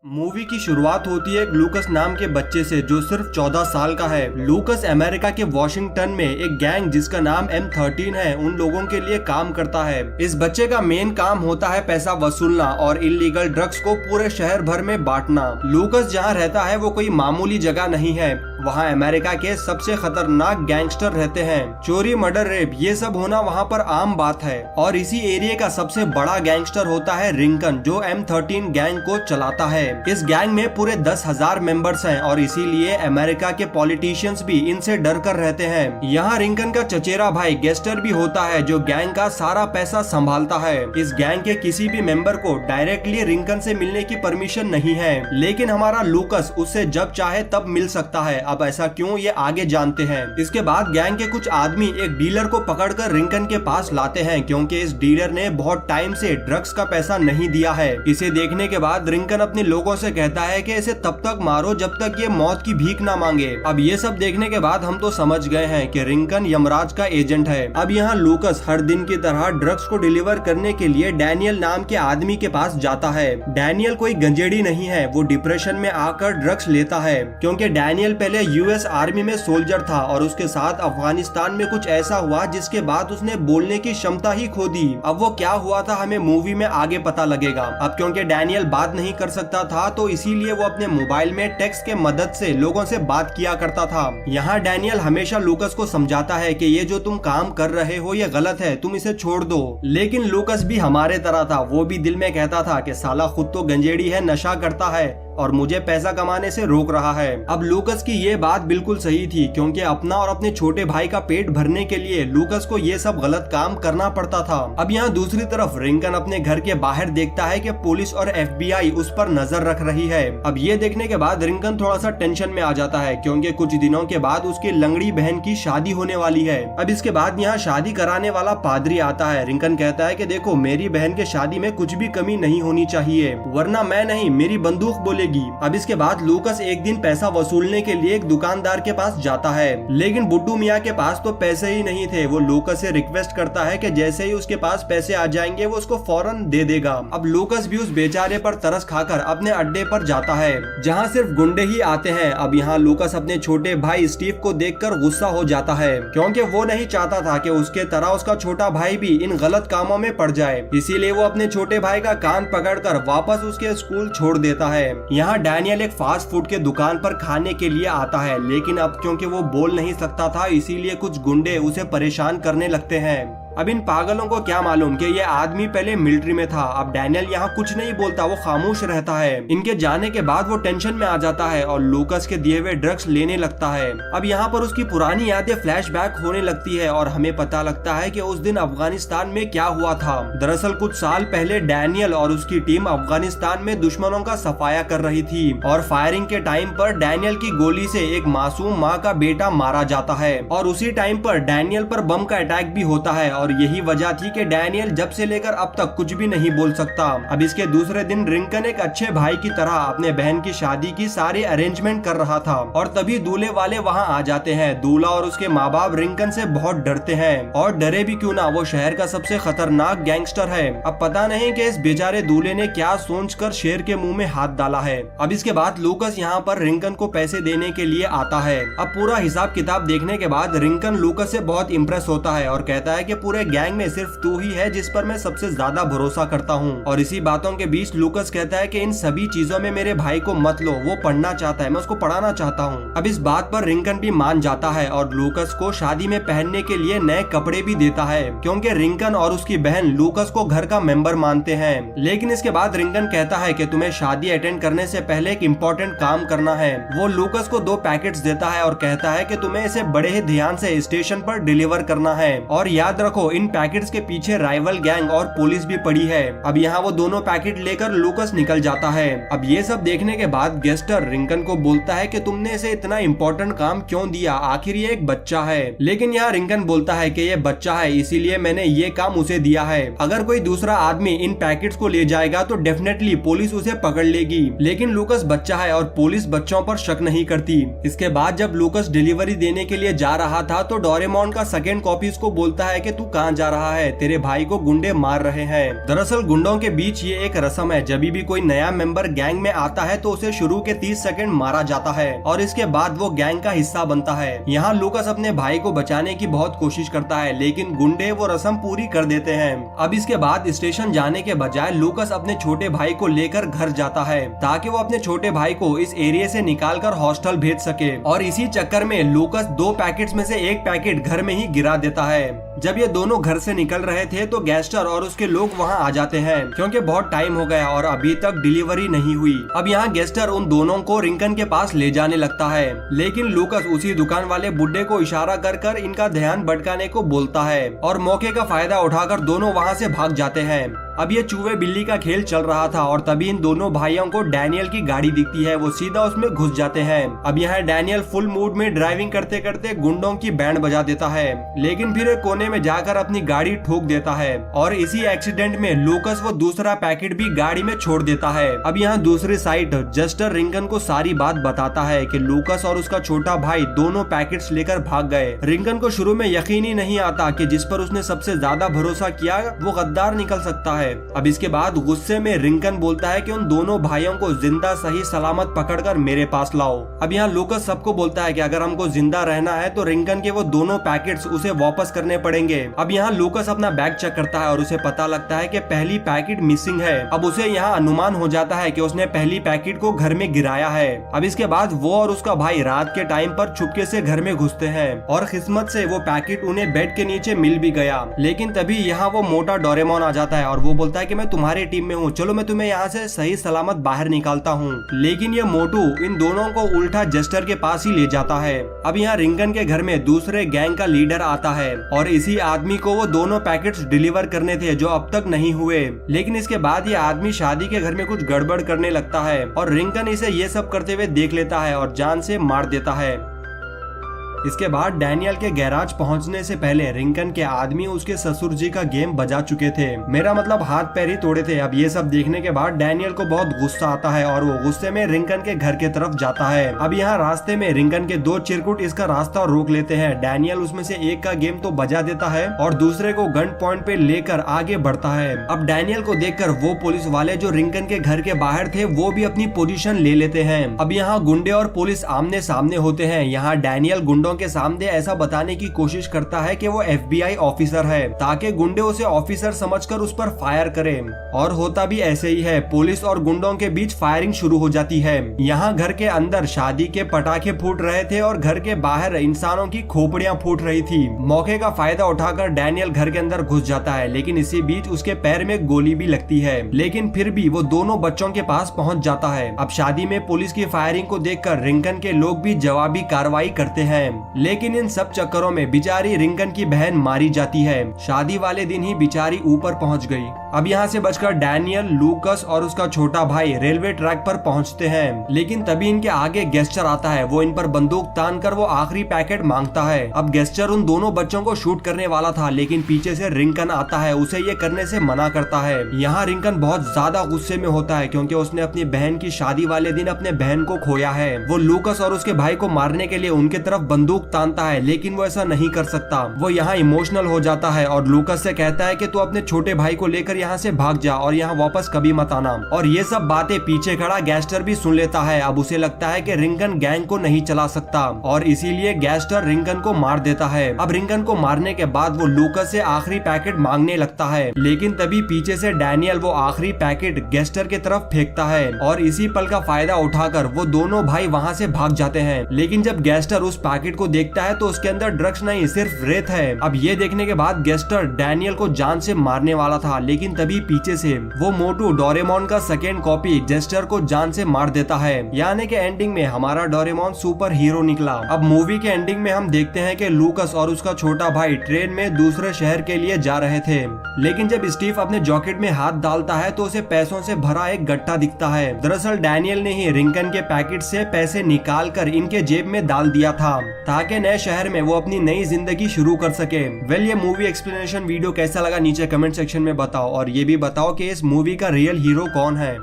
Movie की शुरुआत होती है एक लूकस नाम के बच्चे से जो सिर्फ 14 साल का है। लूकस अमेरिका के वॉशिंगटन में एक गैंग जिसका नाम M13 है उन लोगों के लिए काम करता है। इस बच्चे का मेन काम होता है पैसा वसूलना और इलीगल ड्रग्स को पूरे शहर भर में बांटना। लूकस जहाँ रहता है वो कोई मामूली जगह नहीं है, वहाँ अमेरिका के सबसे खतरनाक गैंगस्टर रहते हैं। चोरी, मर्डर, रेप ये सब होना वहाँ पर आम बात है। और इसी एरिया का सबसे बड़ा गैंगस्टर होता है रिंकन जो M13 गैंग को चलाता है। इस गैंग में पूरे 10,000 मेंबर्स हैं और इसीलिए अमेरिका के पॉलिटिशियंस भी इनसे डर कर रहते हैं। यहाँ रिंकन का चचेरा भाई गेस्टर भी होता है जो गैंग का सारा पैसा संभालता है। इस गैंग के किसी भी मेंबर को डायरेक्टली रिंकन से मिलने की परमिशन नहीं है, लेकिन हमारा लूकस उससे जब चाहे तब मिल सकता है। अब ऐसा क्यों, ये आगे जानते हैं। इसके बाद गैंग के कुछ आदमी एक डीलर को पकड़कर रिंकन के पास लाते हैं क्योंकि इस डीलर ने बहुत टाइम से ड्रग्स का पैसा नहीं दिया है। इसे देखने के बाद रिंकन अपने लोगों से कहता है कि इसे तब तक मारो जब तक ये मौत की भीख ना मांगे। अब ये सब देखने के बाद हम तो समझ गए हैं कि रिंकन यमराज का एजेंट है। अब यहाँ लूकस हर दिन की तरह ड्रग्स को डिलीवर करने के लिए डैनियल नाम के आदमी के पास जाता है। डैनियल कोई गंजेड़ी नहीं है, वो डिप्रेशन में आकर ड्रग्स लेता है क्योंकि डैनियल पहले यूएस आर्मी में सोल्जर था और उसके साथ अफगानिस्तान में कुछ ऐसा हुआ जिसके बाद उसने बोलने की क्षमता ही खो दी। अब वो क्या हुआ था हमें मूवी में आगे पता लगेगा। अब क्योंकि डैनियल बात नहीं कर सकता था तो इसीलिए वो अपने मोबाइल में टेक्स्ट के मदद से लोगों से बात किया करता था। यहाँ डैनियल हमेशा लूकस को समझाता है कि ये जो तुम काम कर रहे हो ये गलत है, तुम इसे छोड़ दो। लेकिन लूकस भी हमारे तरह था, वो भी दिल में कहता था कि साला खुद तो गंजेड़ी है, नशा करता है और मुझे पैसा कमाने से रोक रहा है। अब लूकस की ये बात बिल्कुल सही थी क्योंकि अपना और अपने छोटे भाई का पेट भरने के लिए लूकस को ये सब गलत काम करना पड़ता था। अब यहाँ दूसरी तरफ रिंकन अपने घर के बाहर देखता है कि पुलिस और FBI उस पर नजर रख रही है। अब ये देखने के बाद रिंकन थोड़ा सा टेंशन में आ जाता है क्योंकि कुछ दिनों के बाद उसकी लंगड़ी बहन की शादी होने वाली है। अब इसके बाद यहाँ शादी कराने वाला पादरी आता है। रिंकन कहता है कि देखो मेरी बहन के शादी में कुछ भी कमी नहीं होनी चाहिए वरना मैं नहीं, मेरी बंदूक बोलेगी। अब इसके बाद लूकस एक दिन पैसा वसूलने के लिए एक दुकानदार के पास जाता है, लेकिन बुड्ढू मियाँ के पास तो पैसे ही नहीं थे। वो लूकस से रिक्वेस्ट करता है कि जैसे ही उसके पास पैसे आ जाएंगे वो उसको फौरन दे देगा। अब लूकस भी उस बेचारे पर तरस खाकर अपने अड्डे पर जाता है जहाँ सिर्फ गुंडे ही आते हैं। अब यहाँ लूकस अपने छोटे भाई स्टीव को देखकर गुस्सा हो जाता है क्योंकि वो नहीं चाहता था कि उसके तरह उसका छोटा भाई भी इन गलत कामों में पड़ जाए। इसीलिए वो अपने छोटे भाई का कान पकड़कर वापस उसके स्कूल छोड़ देता है। यहाँ डैनियल एक फास्ट फूड के दुकान पर खाने के लिए आता है, लेकिन अब क्योंकि वो बोल नहीं सकता था इसीलिए कुछ गुंडे उसे परेशान करने लगते हैं। अब इन पागलों को क्या मालूम कि ये आदमी पहले मिलिट्री में था। अब डैनियल यहाँ कुछ नहीं बोलता, वो खामोश रहता है। इनके जाने के बाद वो टेंशन में आ जाता है और लूकस के दिए हुए ड्रग्स लेने लगता है। अब यहाँ पर उसकी पुरानी यादें फ्लैशबैक होने लगती है और हमें पता लगता है कि उस दिन अफगानिस्तान में क्या हुआ था। दरअसल कुछ साल पहले डैनियल और उसकी टीम अफगानिस्तान में दुश्मनों का सफाया कर रही थी और फायरिंग के टाइम पर डैनियल की गोली से एक मासूम माँ का बेटा मारा जाता है और उसी टाइम पर डैनियल पर बम का अटैक भी होता है और यही वजह थी कि डैनियल जब से लेकर अब तक कुछ भी नहीं बोल सकता। अब इसके दूसरे दिन रिंकन एक अच्छे भाई की तरह अपने बहन की शादी की सारी अरेंजमेंट कर रहा था और तभी दूल्हे वाले वहां आ जाते हैं। दूल्हा और उसके माँ बाप रिंकन से बहुत डरते हैं और डरे भी क्यों ना, वो शहर का सबसे खतरनाक गैंगस्टर है। अब पता नहीं कि इस बेचारे दूल्हे ने क्या सोचकर शेर के मुंह में हाथ डाला है। अब इसके बाद लूकस यहाँ पर रिंकन को पैसे देने के लिए आता है। अब पूरा हिसाब किताब देखने के बाद रिंकन लूकस से बहुत इम्प्रेस होता है और कहता है कि पूरे गैंग में सिर्फ तू ही है जिस पर मैं सबसे ज्यादा भरोसा करता हूँ। और इसी बातों के बीच लूकस कहता है कि इन सभी चीजों में मेरे भाई को मत लो, वो पढ़ना चाहता है, मैं उसको पढ़ाना चाहता हूँ। अब इस बात पर रिंकन भी मान जाता है और लूकस को शादी में पहनने के लिए नए कपड़े भी देता है क्योंकि रिंकन और उसकी बहन लूकस को घर का मेंबर मानते हैं। लेकिन इसके बाद रिंकन कहता है कि तुम्हें शादी अटेंड करने से पहले एक इम्पोर्टेंट काम करना है। वो लूकस को 2 पैकेट्स देता है और कहता है कि तुम्हें इसे बड़े ही ध्यान से स्टेशन पर डिलीवर करना है और याद रखो इन पैकेट्स के पीछे राइवल गैंग और पुलिस भी पड़ी है। अब यहाँ वो दोनों पैकेट लेकर लूकस निकल जाता है। अब ये सब देखने के बाद गेस्टर रिंकन को बोलता है कि तुमने इसे इतना इम्पोर्टेंट काम क्यों दिया, आखिर ये एक बच्चा है। लेकिन यहाँ रिंकन बोलता है कि ये बच्चा है इसीलिए मैंने ये काम उसे दिया है। अगर कोई दूसरा आदमी इन पैकेट्स को ले जाएगा तो डेफिनेटली पुलिस उसे पकड़ लेगी, लेकिन लूकस बच्चा है और पुलिस बच्चों पर शक नहीं करती। इसके बाद जब लूकस डिलीवरी देने के लिए जा रहा था तो डोरेमोन का सेकंड कॉपी उसको बोलता है कि तू कहाँ जा रहा है, तेरे भाई को गुंडे मार रहे हैं। दरअसल गुंडों के बीच ये एक रस्म है, जब भी कोई नया मेंबर गैंग में आता है तो उसे शुरू के 30 सेकंड मारा जाता है और इसके बाद वो गैंग का हिस्सा बनता है। यहाँ लूकस अपने भाई को बचाने की बहुत कोशिश करता है, लेकिन गुंडे वो रस्म पूरी कर देते हैं। अब इसके बाद स्टेशन जाने के बजाय लूकस अपने छोटे भाई को लेकर घर जाता है ताकि वो अपने छोटे भाई को इस एरिया से निकालकर हॉस्टल भेज सके। और इसी चक्कर में लूकस 2 पैकेट्स में से एक पैकेट घर में ही गिरा देता है। जब ये दोनों घर से निकल रहे थे तो गैंगस्टर और उसके लोग वहाँ आ जाते हैं, क्योंकि बहुत टाइम हो गया और अभी तक डिलीवरी नहीं हुई। अब यहाँ गैंगस्टर उन दोनों को रिंकन के पास ले जाने लगता है, लेकिन लूकस उसी दुकान वाले बुड्ढे को इशारा कर कर इनका ध्यान भटकाने को बोलता है और मौके का फायदा उठाकर दोनों वहाँ से भाग जाते हैं। अब ये चूहे बिल्ली का खेल चल रहा था और तभी इन दोनों भाइयों को डैनियल की गाड़ी दिखती है, वो सीधा उसमें घुस जाते हैं। अब यहाँ डैनियल फुल मूड में ड्राइविंग करते करते गुंडों की बैंड बजा देता है, लेकिन फिर एक कोने में जाकर अपनी गाड़ी ठोक देता है और इसी एक्सीडेंट में लूकस वो दूसरा पैकेट भी गाड़ी में छोड़ देता है। अब यहाँ दूसरी साइड जस्टर रिंकन को सारी बात बताता है कि लूकस और उसका छोटा भाई दोनों पैकेट्स लेकर भाग गए। रिंकन को शुरू में यकीन ही नहीं आता कि जिस पर उसने सबसे ज्यादा भरोसा किया वो गद्दार निकल सकता है। अब इसके बाद गुस्से में रिंकन बोलता है कि उन दोनों भाइयों को जिंदा सही सलामत पकड़कर मेरे पास लाओ। अब यहाँ लूकस सबको बोलता है कि अगर हमको जिंदा रहना है तो रिंकन के वो दोनों पैकेट्स उसे वापस करने पड़ेंगे। अब यहाँ लूकस अपना बैग चेक करता है और उसे पता लगता है कि पहली पैकेट मिसिंग है। अब उसे यहाँ अनुमान हो जाता है कि उसने पहली पैकेट को घर में गिराया है। अब इसके बाद वो और उसका भाई रात के टाइम पर चुपके से घर में घुसते हैं और किस्मत से वो पैकेट उन्हें बेड के नीचे मिल भी गया। लेकिन तभी यहाँ वो मोटा डोरेमोन आ जाता है और वो बोलता है कि मैं तुम्हारी टीम में हूँ, चलो मैं तुम्हें यहाँ से सही सलामत बाहर निकालता हूँ। लेकिन ये मोटू इन दोनों को उल्टा जस्टर के पास ही ले जाता है। अब यहाँ रिंकन के घर में दूसरे गैंग का लीडर आता है और इसी आदमी को वो दोनों पैकेट्स डिलीवर करने थे जो अब तक नहीं हुए। लेकिन इसके बाद ये आदमी शादी के घर में कुछ गड़बड़ करने लगता है और रिंकन इसे ये सब करते हुए देख लेता है और जान से मार देता है। इसके बाद डैनियल के गैराज पहुंचने से पहले रिंकन के आदमी उसके ससुर जी का गेम बजा चुके थे, मेरा मतलब हाथ पैर ही तोड़े थे। अब ये सब देखने के बाद डैनियल को बहुत गुस्सा आता है और वो गुस्से में रिंकन के घर के तरफ जाता है। अब यहाँ रास्ते में रिंकन के 2 चिरकुट इसका रास्ता रोक लेते हैं। डैनियल उसमें से एक का गेम तो बजा देता है और दूसरे को गन पॉइंट पे लेकर आगे बढ़ता है। अब डैनियल को देखकर वो पुलिस वाले जो रिंकन के घर के बाहर थे वो भी अपनी पोजीशन ले लेते हैं। अब यहाँ गुंडे और पुलिस आमने सामने होते हैं। यहाँ डैनियल गुंडों के सामने ऐसा बताने की कोशिश करता है कि वो FBI ऑफिसर है ताकि गुंडे उसे ऑफिसर समझकर उस पर फायर करें, और होता भी ऐसे ही है। पुलिस और गुंडों के बीच फायरिंग शुरू हो जाती है। यहाँ घर के अंदर शादी के पटाखे फूट रहे थे और घर के बाहर इंसानों की खोपड़ियां फूट रही थी। मौके का फायदा उठाकर डैनियल घर के अंदर घुस जाता है, लेकिन इसी बीच उसके पैर में गोली भी लगती है, लेकिन फिर भी वो दोनों बच्चों के पास पहुँच जाता है। अब शादी में पुलिस की फायरिंग को देखकर रिंकन के लोग भी जवाबी कार्रवाई करते हैं, लेकिन इन सब चक्करों में बेचारी रिंकन की बहन मारी जाती है। शादी वाले दिन ही बेचारी ऊपर पहुंच गई। अब यहाँ से बचकर डैनियल, लूकस और उसका छोटा भाई रेलवे ट्रैक पर पहुंचते हैं, लेकिन तभी इनके आगे गैंगस्टर आता है। वो इन पर बंदूक तान कर वो आखिरी पैकेट मांगता है। अब गैंगस्टर उन दोनों बच्चों को शूट करने वाला था, लेकिन पीछे से रिंकन आता है, उसे ये करने से मना करता है। यहाँ रिंकन बहुत ज्यादा गुस्से में होता है क्योंकि उसने अपनी बहन की शादी वाले दिन अपने बहन को खोया है। वो लूकस और उसके भाई को मारने के लिए उनके तरफ बंदूक तानता है, लेकिन वो ऐसा नहीं कर सकता। वो यहाँ इमोशनल हो जाता है और लूकस से कहता है कि तू अपने छोटे भाई को लेकर यहाँ से भाग जा और यहाँ वापस कभी मत आना। और ये सब बातें पीछे खड़ा गैंगस्टर भी सुन लेता है। अब उसे लगता है कि रिंकन गैंग को नहीं चला सकता और इसीलिए गैंगस्टर रिंकन को मार देता है। अब रिंकन को मारने के बाद वो लूकस से आखिरी पैकेट मांगने लगता है, लेकिन तभी पीछे से डैनियल वो आखिरी पैकेट गैंगस्टर की तरफ फेंकता है और इसी पल का फायदा उठाकर वो दोनों भाई वहाँ से भाग जाते हैं। लेकिन जब गैंगस्टर उस पैकेट को देखता है तो उसके अंदर ड्रग्स नहीं, सिर्फ रेत है। अब ये देखने के बाद गैंगस्टर डैनियल को जान से मारने वाला था, लेकिन तभी पीछे से वो मोटू डोरेमोन का सेकेंड कॉपी गैंगस्टर को जान से मार देता है। यानी कि एंडिंग में हमारा डोरेमोन सुपर हीरो निकला। अब मूवी के एंडिंग में हम देखते हैं कि लूकस और उसका छोटा भाई ट्रेन में दूसरे शहर के लिए जा रहे थे, लेकिन जब स्टीव अपने जैकेट में हाथ डालता है तो उसे पैसों से भरा एक गट्टा दिखता है। दरअसल डैनियल ने ही रिंकन के पैकेट से पैसे निकाल कर इनके जेब में डाल दिया था ताकि नए शहर में वो अपनी नई जिंदगी शुरू कर सके। वेल, ये मूवी एक्सप्लेनेशन वीडियो कैसा लगा नीचे कमेंट सेक्शन में बताओ, और ये भी बताओ कि इस मूवी का रियल हीरो कौन है।